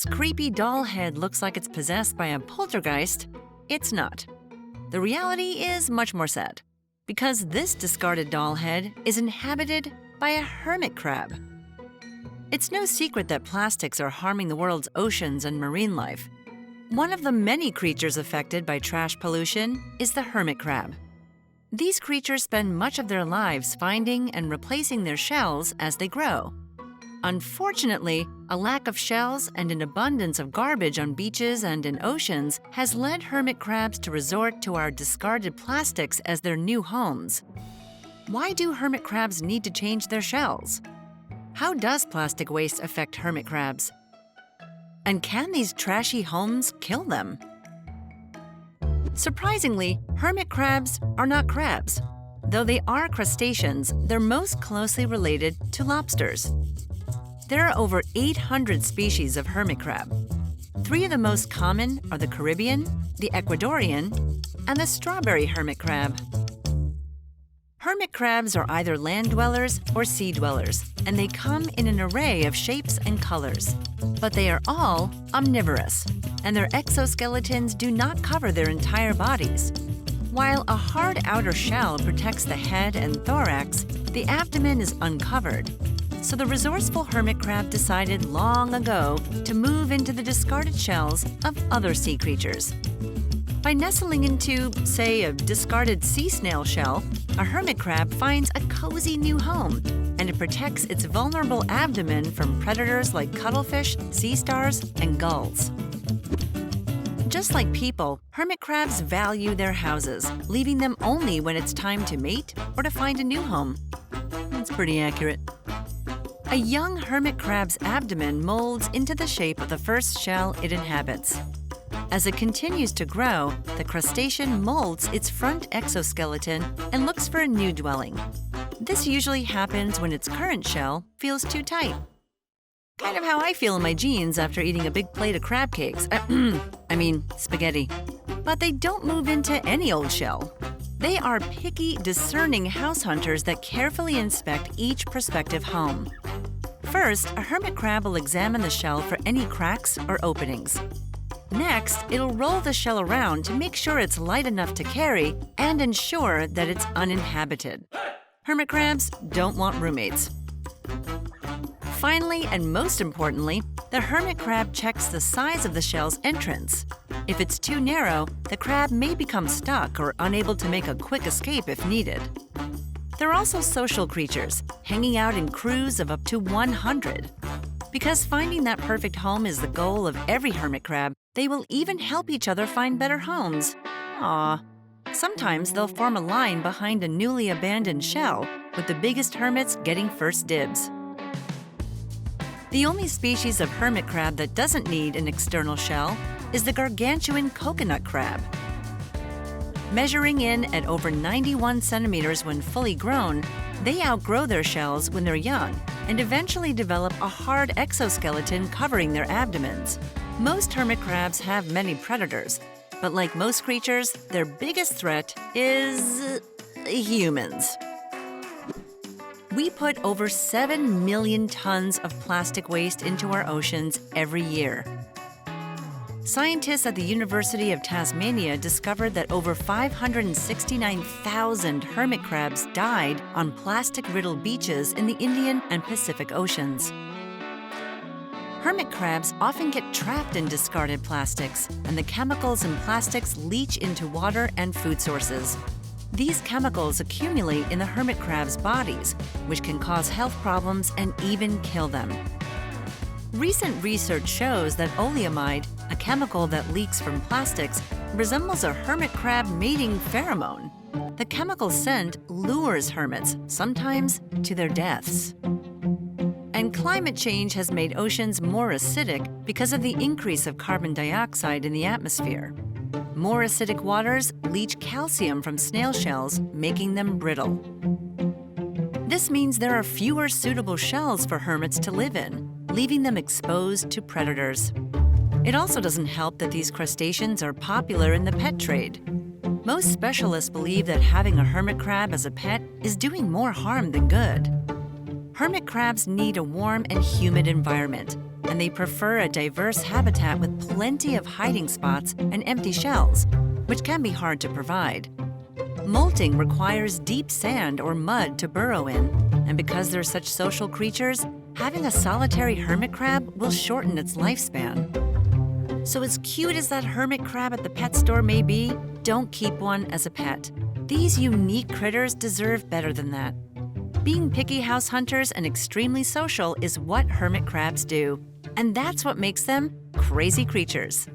this creepy doll head looks like it's possessed by a poltergeist, it's not. The reality is much more sad, because this discarded doll head is inhabited by a hermit crab. It's no secret that plastics are harming the world's oceans and marine life. One of the many creatures affected by trash pollution is the hermit crab. These creatures spend much of their lives finding and replacing their shells as they grow. Unfortunately, a lack of shells and an abundance of garbage on beaches and in oceans has led hermit crabs to resort to our discarded plastics as their new homes. Why do hermit crabs need to change their shells? How does plastic waste affect hermit crabs? And can these trashy homes kill them? Surprisingly, hermit crabs are not crabs. Though they are crustaceans, they're most closely related to lobsters. There are over 800 species of hermit crab. 3 of the most common are the Caribbean, the Ecuadorian, and the strawberry hermit crab. Hermit crabs are either land dwellers or sea dwellers, and they come in an array of shapes and colors. But they are all omnivorous, and their exoskeletons do not cover their entire bodies. While a hard outer shell protects the head and thorax, the abdomen is uncovered. So the resourceful hermit crab decided long ago to move into the discarded shells of other sea creatures. By nestling into, say, a discarded sea snail shell, a hermit crab finds a cozy new home, and it protects its vulnerable abdomen from predators like cuttlefish, sea stars, and gulls. Just like people, hermit crabs value their houses, leaving them only when it's time to mate or to find a new home. That's pretty accurate. A young hermit crab's abdomen molds into the shape of the first shell it inhabits. As it continues to grow, the crustacean molds its front exoskeleton and looks for a new dwelling. This usually happens when its current shell feels too tight. Kind of how I feel in my jeans after eating a big plate of crab cakes. Spaghetti. But they don't move into any old shell. They are picky, discerning house hunters that carefully inspect each prospective home. First, a hermit crab will examine the shell for any cracks or openings. Next, it'll roll the shell around to make sure it's light enough to carry and ensure that it's uninhabited. Hermit crabs don't want roommates. Finally, and most importantly, the hermit crab checks the size of the shell's entrance. If it's too narrow, the crab may become stuck or unable to make a quick escape if needed. They're also social creatures, hanging out in crews of up to 100. Because finding that perfect home is the goal of every hermit crab, they will even help each other find better homes. Aww. Sometimes they'll form a line behind a newly abandoned shell, with the biggest hermits getting first dibs. The only species of hermit crab that doesn't need an external shell is the gargantuan coconut crab. Measuring in at over 91 centimeters when fully grown, they outgrow their shells when they're young and eventually develop a hard exoskeleton covering their abdomens. Most hermit crabs have many predators, but like most creatures, their biggest threat is humans. We put over 7 million tons of plastic waste into our oceans every year. Scientists at the University of Tasmania discovered that over 569,000 hermit crabs died on plastic-riddled beaches in the Indian and Pacific Oceans. Hermit crabs often get trapped in discarded plastics, and the chemicals in plastics leach into water and food sources. These chemicals accumulate in the hermit crabs' bodies, which can cause health problems and even kill them. Recent research shows that oleamide, a chemical that leaks from plastics, resembles a hermit crab mating pheromone. The chemical scent lures hermits, sometimes to their deaths. And climate change has made oceans more acidic because of the increase of carbon dioxide in the atmosphere. More acidic waters leach calcium from snail shells, making them brittle. This means there are fewer suitable shells for hermits to live in, leaving them exposed to predators. It also doesn't help that these crustaceans are popular in the pet trade. Most specialists believe that having a hermit crab as a pet is doing more harm than good. Hermit crabs need a warm and humid environment. and they prefer a diverse habitat with plenty of hiding spots and empty shells, which can be hard to provide. Molting requires deep sand or mud to burrow in, and because they're such social creatures, having a solitary hermit crab will shorten its lifespan. So as cute as that hermit crab at the pet store may be, don't keep one as a pet. These unique critters deserve better than that. Being picky house hunters and extremely social is what hermit crabs do, and that's what makes them crazy creatures.